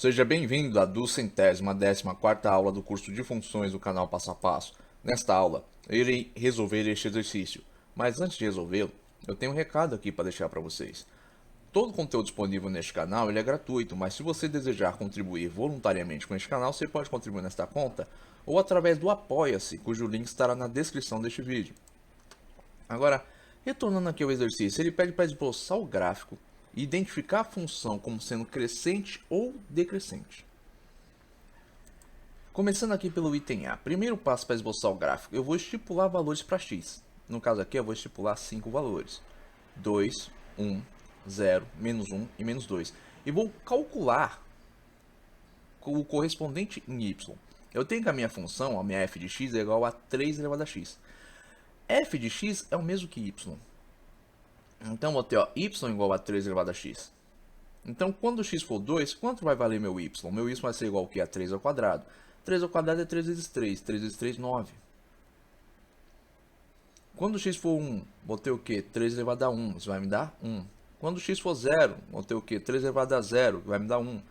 Seja bem-vindo à 214ª aula do curso de funções do canal Passo a Passo. Nesta aula, eu irei resolver este exercício, mas antes de resolvê-lo, eu tenho um recado aqui para deixar para vocês. Todo o conteúdo disponível neste canal ele é gratuito, mas se você desejar contribuir voluntariamente com este canal, você pode contribuir nesta conta ou através do Apoia-se, cujo link estará na descrição deste vídeo. Agora, retornando aqui ao exercício, ele pede para esboçar o gráfico e identificar a função como sendo crescente ou decrescente. Começando aqui pelo item A. Primeiro passo para esboçar o gráfico, eu vou estipular valores para x. No caso aqui, eu vou estipular 5 valores. 2, 1, 0, menos 1 e menos 2. E vou calcular o correspondente em y. Eu tenho que a minha função, a minha f de x, é igual a 3 elevado a x. F de x é o mesmo que y. Então, vou ter y igual a 3 elevado a x. Então, quando x for 2, quanto vai valer meu y? Meu y vai ser igual ao que? A 3 ao quadrado. 3 ao quadrado é 3 vezes 3. 3 vezes 3, 9. Quando x for 1, vou ter o que? 3 elevado a 1. Isso vai me dar 1. Quando x for 0, vou ter o que? 3 elevado a 0, que vai me dar 1.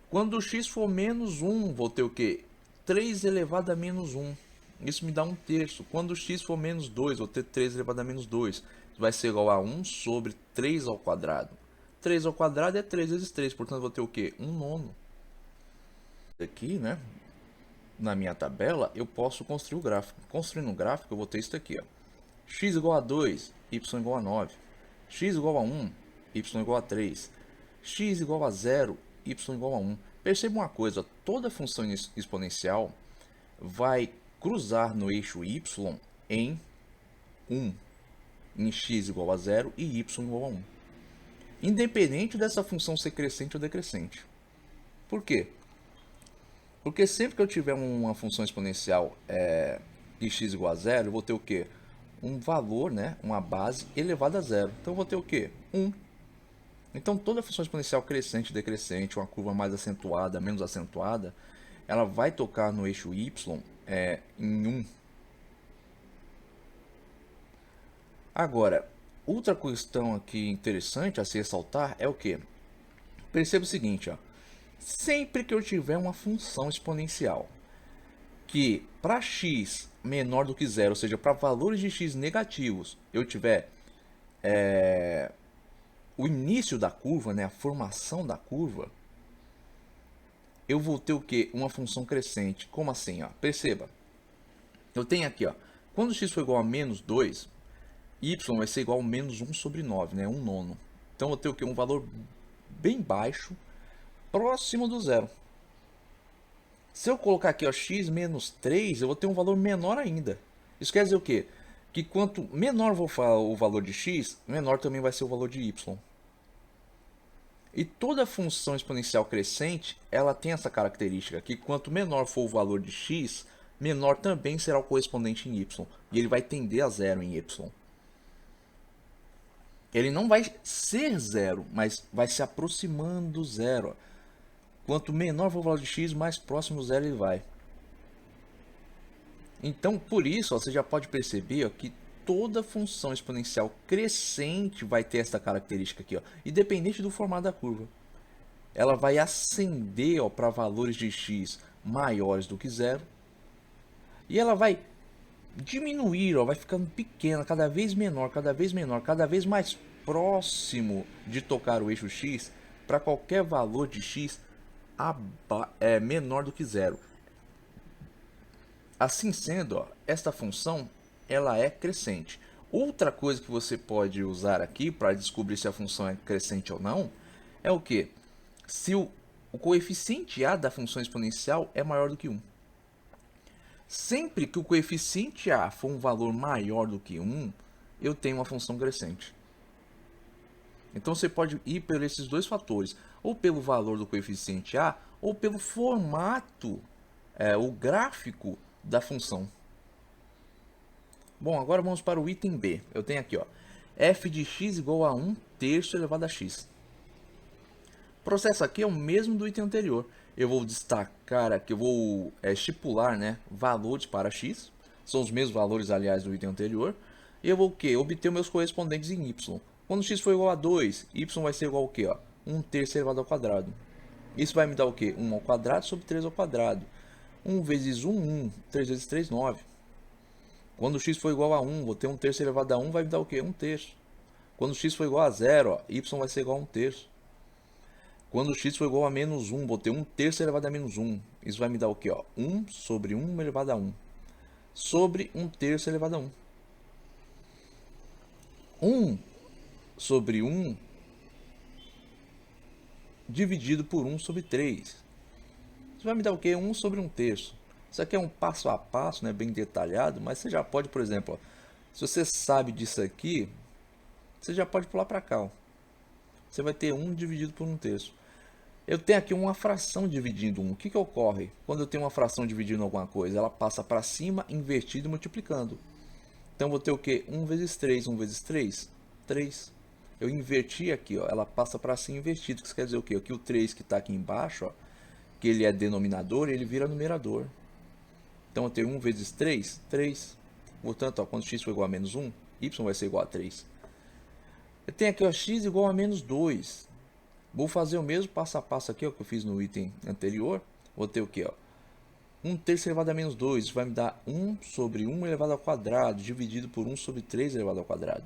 Quando x for menos 1, vou ter o que? 3 elevado a menos 1. Isso me dá 1/3. Quando x for menos 2, vou ter 3 elevado a menos 2. Isso vai ser igual a 1 sobre 3 ao quadrado. 3 ao quadrado é 3 vezes 3, portanto vou ter o que? 1/9. Aqui, né? Na minha tabela, eu posso construir o gráfico. Construindo o gráfico, eu vou ter isso aqui, ó. X igual a 2, y igual a 9. X igual a 1, y igual a 3. X igual a 0, y igual a 1. Perceba uma coisa, toda função exponencial vai cruzar no eixo y em 1, em x igual a 0 e y igual a 1. Independente dessa função ser crescente ou decrescente. Por quê? Porque sempre que eu tiver uma função exponencial de x igual a 0, eu vou ter o quê? Um valor, né? Uma base elevada a 0. Então eu vou ter o quê? 1. Então toda função exponencial crescente, decrescente, uma curva mais acentuada, menos acentuada, ela vai tocar no eixo y em 1. Agora, outra questão aqui interessante a se ressaltar é o que? Perceba o seguinte, ó. Sempre que eu tiver uma função exponencial que para x menor do que 0, ou seja, para valores de x negativos, eu tiver o início da curva, né, a formação da curva, eu vou ter o que? Uma função crescente. Como assim? Ó? Perceba, eu tenho aqui, ó, quando x for igual a menos 2, y vai ser igual a menos 1 sobre 9, né, 1/9. Então eu vou ter o que? Um valor bem baixo, próximo do zero. Se eu colocar aqui, ó, x menos 3, eu vou ter um valor menor ainda. Isso quer dizer o quê? Que quanto menor for o valor de x, menor também vai ser o valor de y. E toda função exponencial crescente, ela tem essa característica, que quanto menor for o valor de x, menor também será o correspondente em y. E ele vai tender a zero em y. Ele não vai ser zero, mas vai se aproximando do zero. Quanto menor for o valor de x, mais próximo do zero ele vai. Então, por isso, ó, você já pode perceber, ó, que toda função exponencial crescente vai ter essa característica aqui, ó, independente do formato da curva. Ela vai ascender para valores de x maiores do que zero. E ela vai diminuir, ó, vai ficando pequena, cada vez menor, cada vez menor, cada vez mais próximo de tocar o eixo x para qualquer valor de x menor do que zero. Assim sendo, ó, esta função ela é crescente. Outra coisa que você pode usar aqui para descobrir se a função é crescente ou não é o que? Se o coeficiente a da função exponencial é maior do que 1. Sempre que o coeficiente a for um valor maior do que 1, eu tenho uma função crescente. Então você pode ir por esses dois fatores, ou pelo valor do coeficiente a, ou pelo formato, o gráfico da função. Bom, agora vamos para o item B. Eu tenho aqui, ó, f de x igual a 1/3 elevado a x. O processo aqui é o mesmo do item anterior. Eu vou destacar aqui, eu vou estipular, né, valores para x. São os mesmos valores, aliás, do item anterior. E eu vou o quê? Obter meus correspondentes em y. Quando x for igual a 2, y vai ser igual ao quê? 1/3 elevado ao quadrado. Isso vai me dar o quê? 1 ao quadrado sobre 3 ao quadrado. 1 vezes 1, 1. 3 vezes 3, 9. Quando x for igual a 1, vou ter 1 terço elevado a 1, vai me dar o quê? 1 terço. Quando x for igual a 0, ó, y vai ser igual a 1 terço. Quando x for igual a menos 1, vou ter 1 terço elevado a menos 1. Isso vai me dar o quê? Ó? 1 sobre 1 elevado a 1. Sobre 1 terço elevado a 1. 1 sobre 1 dividido por 1 sobre 3. Isso vai me dar o quê? 1 sobre 1 terço. Isso aqui é um passo a passo, né, bem detalhado, mas você já pode, por exemplo, ó, se você sabe disso aqui, você já pode pular para cá. Ó. Você vai ter 1 dividido por 1 terço. Eu tenho aqui uma fração dividindo 1. O que ocorre quando eu tenho uma fração dividindo alguma coisa? Ela passa para cima, invertido e multiplicando. Então, eu vou ter o quê? 1 vezes 3. 1 vezes 3? 3. Eu inverti aqui, ó, ela passa para cima invertido. Isso quer dizer o quê? Que o 3 que está aqui embaixo, ó, que ele é denominador, ele vira numerador. Então, eu tenho 1 vezes 3? 3. Portanto, ó, quando x for igual a menos 1, y vai ser igual a 3. Eu tenho aqui, ó, x igual a menos 2. Vou fazer o mesmo passo a passo aqui, ó, que eu fiz no item anterior. Vou ter o quê? Ó? 1 terço elevado a menos 2. Isso vai me dar 1 sobre 1 elevado ao quadrado, dividido por 1 sobre 3 elevado ao quadrado.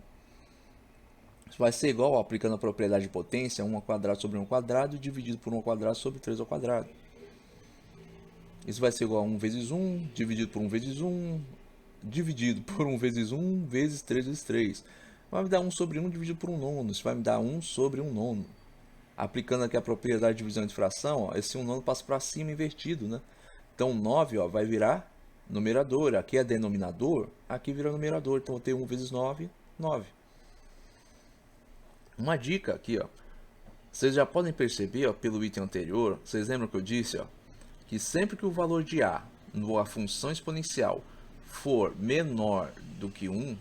Isso vai ser igual, ó, aplicando a propriedade de potência, 1 ao quadrado sobre 1 ao quadrado, dividido por 1 ao quadrado sobre 3 ao quadrado. Isso vai ser igual a 1 vezes 1, dividido por 1 vezes 1, dividido por 1 vezes 1, vezes 3 vezes 3. Vai me dar 1 sobre 1 dividido por 1 nono. Isso vai me dar 1 sobre 1 nono. Aplicando aqui a propriedade de divisão de fração, ó, esse 1 nono passa para cima invertido, né? Então 9, ó, vai virar numerador. Aqui é denominador, aqui vira numerador. Então eu tenho 1 vezes 9, 9. Uma dica aqui, ó. Vocês já podem perceber, ó, pelo item anterior, vocês lembram que eu disse, ó, que sempre que o valor de a numa função exponencial for menor do que 1,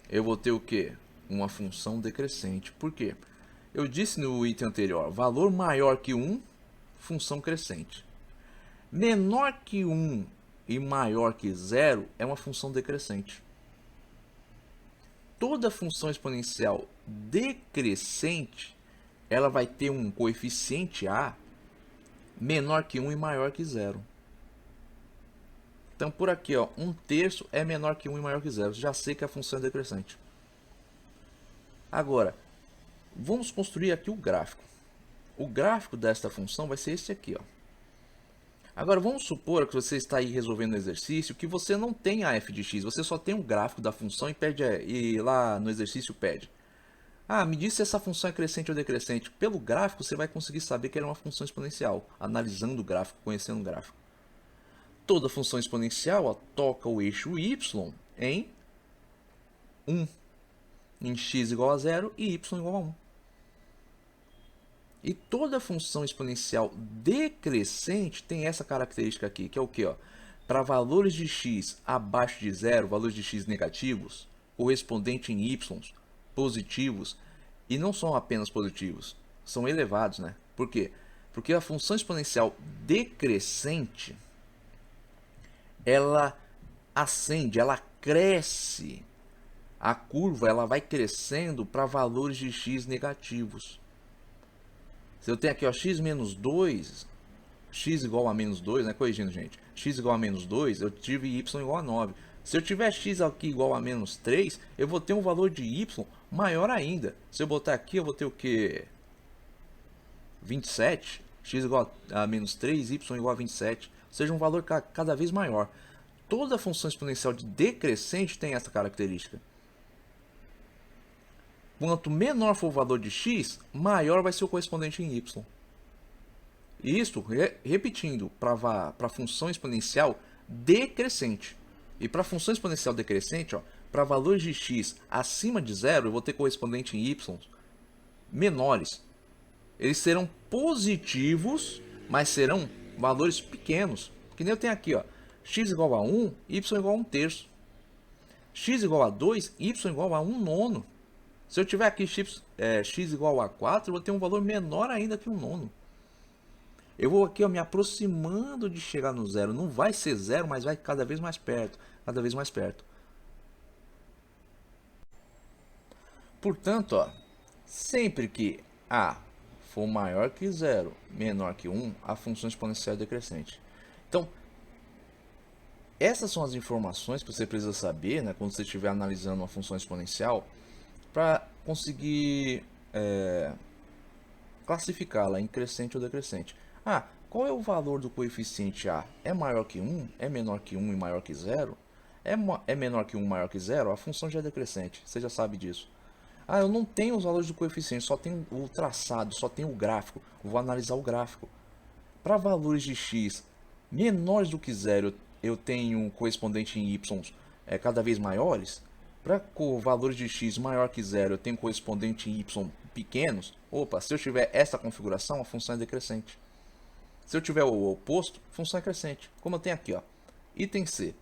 eu vou ter o quê? Uma função decrescente. Por quê? Eu disse no item anterior, valor maior que 1, função crescente. Menor que 1 e maior que 0 é uma função decrescente. Toda função exponencial decrescente, ela vai ter um coeficiente a menor que 1 e maior que 0. Então, por aqui, ó, 1 terço é menor que 1 e maior que 0. Já sei que a função é decrescente. Agora, vamos construir aqui o gráfico. O gráfico desta função vai ser esse aqui, ó. Agora, vamos supor que você está aí resolvendo um exercício que você não tem a f de x, você só tem um gráfico da função e lá no exercício pede. Ah, me diz se essa função é crescente ou decrescente. Pelo gráfico, você vai conseguir saber que ela é uma função exponencial, analisando o gráfico, conhecendo o gráfico. Toda função exponencial, ó, toca o eixo y em 1, em x igual a 0 e y igual a 1. E toda função exponencial decrescente tem essa característica aqui, que é o quê? Para valores de x abaixo de 0, valores de x negativos, correspondente em y positivos, e não são apenas positivos, são elevados, né? Por quê? Porque a função exponencial decrescente, ela ascende, ela cresce. A curva ela vai crescendo para valores de x negativos. Se eu tenho aqui, ó, x menos 2, x igual a menos 2, né? Corrigindo, gente. X igual a menos 2, eu tive y igual a 9. Se eu tiver x aqui igual a menos 3, eu vou ter um valor de y maior ainda. Se eu botar aqui, eu vou ter o quê? 27. X igual a menos 3, y igual a 27. Ou seja, um valor cada vez maior. Toda função exponencial de decrescente tem essa característica. Quanto menor for o valor de x, maior vai ser o correspondente em y. E isso, repetindo, para a função exponencial decrescente. E para a função exponencial decrescente, para valores de x acima de 0, eu vou ter correspondente em y menores. Eles serão positivos, mas serão valores pequenos. Que nem eu tenho aqui, ó, x igual a 1, y igual a 1 terço. X igual a 2, y igual a 1 nono. Se eu tiver aqui x igual a 4, eu vou ter um valor menor ainda que 1 nono. Eu vou aqui, ó, me aproximando de chegar no zero. Não vai ser zero, mas vai cada vez mais perto. Cada vez mais perto. Portanto, ó, sempre que a for maior que 0, menor que 1, a função exponencial é decrescente. Então, essas são as informações que você precisa saber, né, quando você estiver analisando uma função exponencial, para conseguir classificá-la em crescente ou decrescente. Ah, qual é o valor do coeficiente A? É maior que 1? É menor que 1 e maior que 0? É menor que 1 maior que 0? A função já é decrescente, você já sabe disso. Ah, eu não tenho os valores do coeficiente, só tenho o traçado, só tenho o gráfico. Vou analisar o gráfico. Para valores de x menores do que 0, eu tenho correspondente em y cada vez maiores. Para valores de x maior que 0, eu tenho correspondente em y pequenos. Opa, se eu tiver essa configuração, a função é decrescente. Se eu tiver o oposto, a função é crescente. Como eu tenho aqui, ó, item C,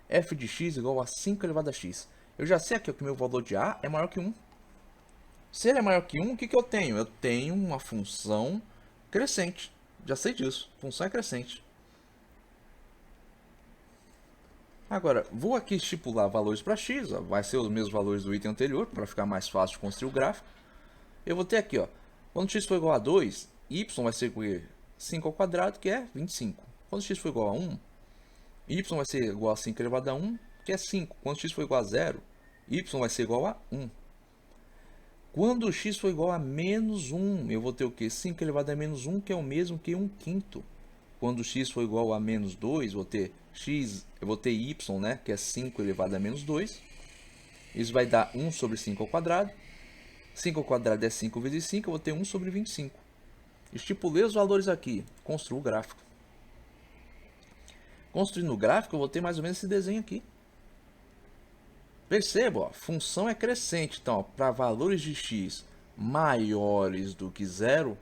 f de x igual a 5 elevado a x. Eu já sei aqui que o meu valor de A é maior que 1. Se ele é maior que 1, o que eu tenho? Eu tenho uma função crescente. Já sei disso. Função é crescente. Agora, vou aqui estipular valores para x. Ó, vai ser os mesmos valores do item anterior, para ficar mais fácil de construir o gráfico. Eu vou ter aqui, ó, quando x for igual a 2, y vai ser 5 ao quadrado, que é 25. Quando x for igual a 1, y vai ser igual a 5 elevado a 1, que é 5. Quando x for igual a 0, y vai ser igual a 1. Quando x for igual a menos 1, eu vou ter o quê? 5 elevado a menos 1, que é o mesmo que 1 quinto. Quando x for igual a menos 2, eu vou ter y, né, que é 5 elevado a menos 2. Isso vai dar 1 sobre 5 ao quadrado. 5 ao quadrado é 5 vezes 5, eu vou ter 1 sobre 25. Estipulei os valores aqui, construo o gráfico. Construindo o gráfico, eu vou ter mais ou menos esse desenho aqui. Perceba, ó, função é crescente, então para valores de x maiores do que 0,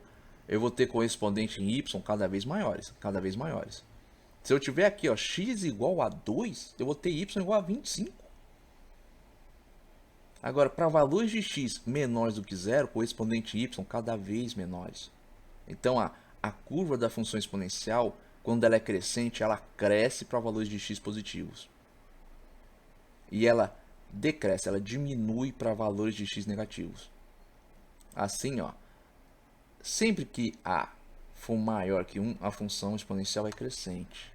eu vou ter correspondente em y cada vez maiores, cada vez maiores. Se eu tiver aqui, ó, x igual a 2, eu vou ter y igual a 25. Agora, para valores de x menores do que 0, correspondente em y cada vez menores. Então, a curva da função exponencial, quando ela é crescente, ela cresce para valores de x positivos. E ela decresce, ela diminui para valores de x negativos. Assim, ó, sempre que A for maior que 1, a função exponencial é crescente.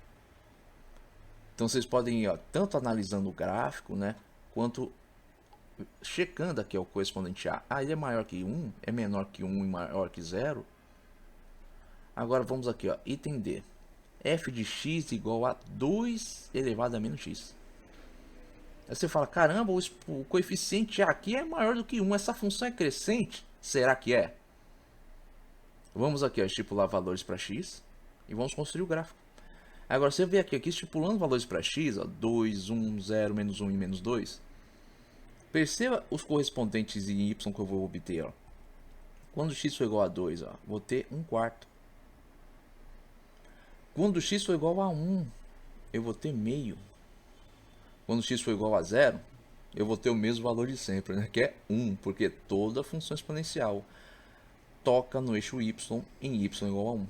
Então vocês podem ir, ó, tanto analisando o gráfico, né, quanto checando aqui o correspondente A. Ah, ele é maior que 1, é menor que 1 e maior que 0. Agora vamos aqui, ó, item D. F de x igual a 2 elevado a menos x. Aí você fala, caramba, o coeficiente aqui é maior do que 1. Essa função é crescente? Será que é? Vamos aqui, ó, estipular valores para x e vamos construir o gráfico. Agora você vê aqui estipulando valores para x, ó, 2, 1, 0, menos 1 e menos 2. Perceba os correspondentes em y que eu vou obter. Ó. Quando x for igual a 2, ó, vou ter 1 quarto. Quando x for igual a 1, eu vou ter meio. Quando x for igual a 0, eu vou ter o mesmo valor de sempre, né? Que é 1, porque toda função exponencial toca no eixo y em y igual a 1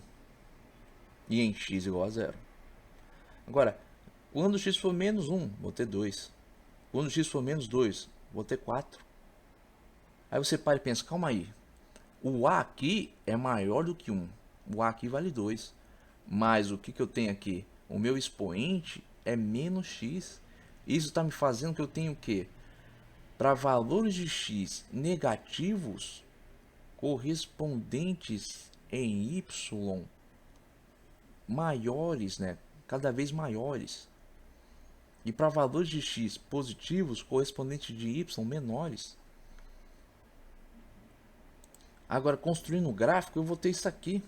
e em x igual a 0. Agora, quando x for menos 1, vou ter 2. Quando x for menos 2, vou ter 4. Aí você para e pensa, calma aí. O A aqui é maior do que 1. O A aqui vale 2. Mas o que eu tenho aqui? O meu expoente é menos x. Isso está me fazendo que eu tenho o quê? Para valores de x negativos correspondentes em y maiores, né? Cada vez maiores. E para valores de x positivos correspondentes de y menores. Agora, construindo o gráfico, eu vou ter isso aqui,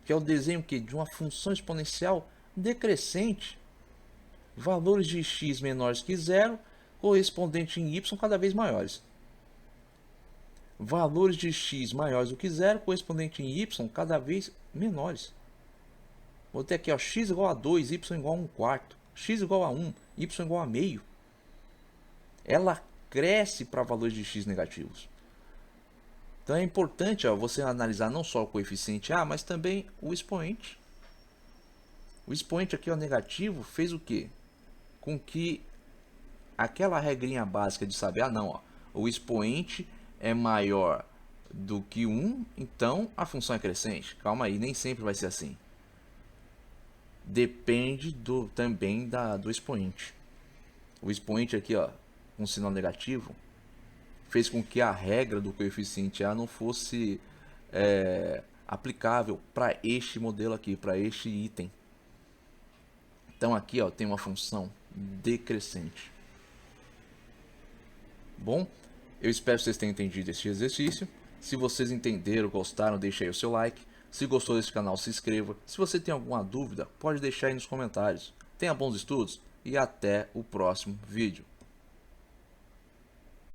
que é o desenho de uma função exponencial decrescente. Valores de x menores que 0, correspondente em y cada vez maiores. Valores de x maiores do que 0, correspondente em y cada vez menores. Vou ter aqui, ó, x igual a 2, y igual a 1 quarto, x igual a 1, y igual a meio. Ela cresce para valores de x negativos. Então é importante, ó, você analisar não só o coeficiente A, mas também o expoente. O expoente aqui, ó, negativo, fez o quê? Com que aquela regrinha básica de saber, não, ó, o expoente é maior do que 1, então a função é crescente. Calma aí, nem sempre vai ser assim. Depende também do expoente. O expoente aqui, ó, com sinal negativo, fez com que a regra do coeficiente A não fosse aplicável para este modelo aqui, para este item. Então aqui, ó, tem uma função decrescente. Bom, eu espero que vocês tenham entendido este exercício. Se vocês entenderam, gostaram, deixe aí o seu like. Se gostou desse canal, se inscreva. Se você tem alguma dúvida, pode deixar aí nos comentários. Tenha bons estudos e até o próximo vídeo.